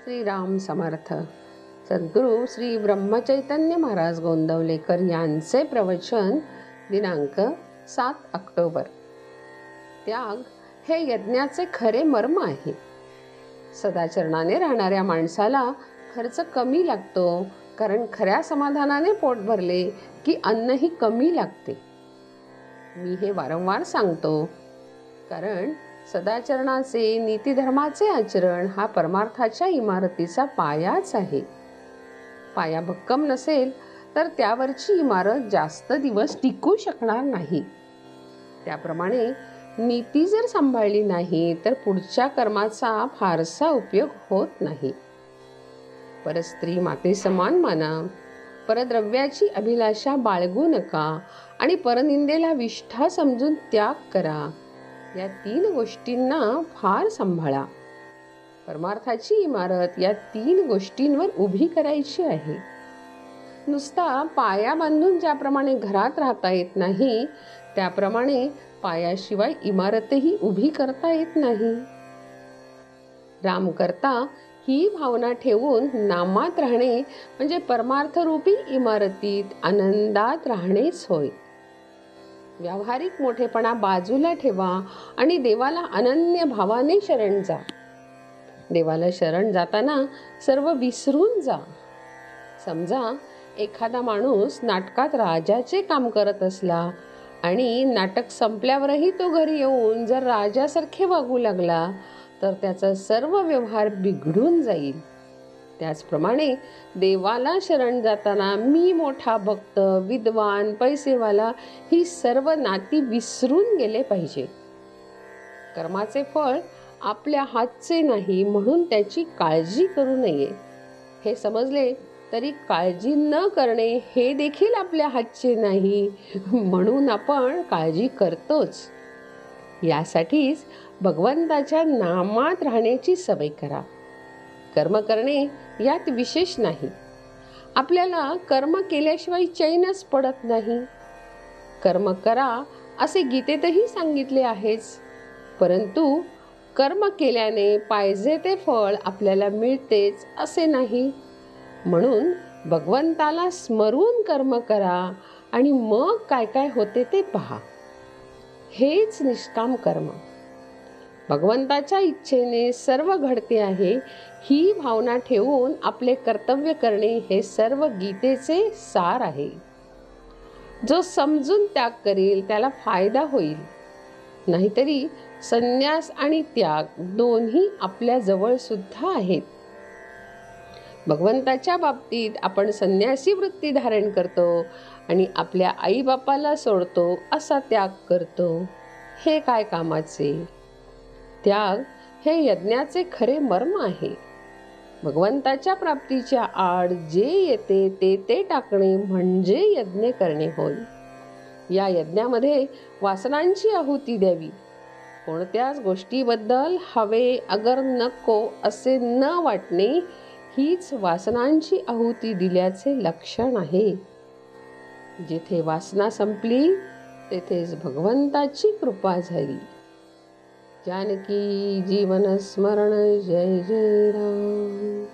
श्रीराम समर्थ. सद्गुरू श्री ब्रह्मचैतन्य महाराज गोंदवलेकर यांचे प्रवचन दिनांक 7 ऑक्टोबर. त्याग हे यज्ञाचे खरे मर्म आहे. सदाचरणाने राहणाऱ्या माणसाला खर्च कमी लागतो, कारण खऱ्या समाधानाने पोट भरले की अन्नही कमी लागते. मी हे वारंवार सांगतो, कारण सदाचरणाचे नीतिधर्माचे आचरण हा परमार्थाच्या इमारतीचा पायाच आहे. पाया भक्कम नसेल तर त्यावरची इमारत जास्त दिवस टिकू शकणार नाही. त्याप्रमाणे नीती जर सांभाळली नाही तर पुढच्या कर्माचा फारसा उपयोग होत नाही. परस्त्री माते समान माना, परद्रव्याची अभिलाषा बाळगू नका आणि परनिंदेला विष्ठा समजून त्याग करा. या 3 गोष्टींना फार सांभाळा. परमार्थाची इमारत या 3 गोष्टींवर उभी करायची आहे. नुसता पाया बांधून ज्याप्रमाणे घरात राहता येत नाही, त्याप्रमाणे पायाशिवाय इमारतही उभी करता येत नाही. राम करता ही भावना ठेवून नामात राहणे म्हणजे परमार्थरूपी इमारतीत आनंदात राहणेच होय. व्यावहारिक मोठेपणा बाजूला ठेवा आणि देवाला अनन्य भावाने शरण जा. देवाला शरण जाताना सर्व विसरून जा. समजा एखादा माणूस नाटकात राजाचे काम करत असला आणि नाटक संपल्यावरही तो घरी येऊन जर राजासारखे वागू लागला तर त्याचा सर्व व्यवहार बिघडून जाईल. त्याचप्रमाणे देवाला शरण जाताना मी मोठा भक्त, विद्वान, पैसेवाला ही सर्व नाती विसरून गेले पाहिजे. कर्माचे फळ आपल्या हातचे नाही म्हणून त्याची काळजी करू नये. हे समजले तरी काळजी न करणे हे देखील आपल्या हातचे नाही म्हणून आपण काळजी करतोच. यासाठीच भगवंताच्या नामात राहण्याची सवय करा. कर्म करणे यात विशेष नाही. आपल्याला कर्म केल्याशिवाय चैनच पडत नाही. कर्म करा असे गीतेतही सांगितले आहेच, परंतु कर्म केल्याने पाहिजे ते फळ आपल्याला मिळतेच असे नाही. म्हणून भगवंताला स्मरून कर्म करा आणि मग काय काय होते ते पहा. हेच निष्काम कर्म. भगवंताच्या इच्छेने सर्व घडते आहे ही भावना ठेवून आपले कर्तव्य करणे हे सर्व गीतेचे सार आहे. जो समजून त्याग करेल त्याला फायदा होईल. नाहीतरी संन्यास आणि त्याग दोन्ही आपल्या जवळ सुद्धा आहेत. भगवंताच्या बाबतीत आपण संन्यासी वृत्ती धारण करतो आणि आपल्या आई बापाला सोडतो असा त्याग करतो. हे काय कामाचे? त्याग हे यज्ञाचे खरे मर्म आहे. भगवंताच्या प्राप्तीच्या आड जे येते ते टाकणे म्हणजे यज्ञ करणे होय. या यज्ञामध्ये वासनांची आहुती द्यावी. कोणत्याच गोष्टीबद्दल हवे अगर नको असे न वाटणे हीच वासनांची आहुती दिल्याचे लक्षण आहे. जिथे वासना संपली तेथेच भगवंताची कृपा झाली. जानकी जीवन स्मरण. जय जय राम.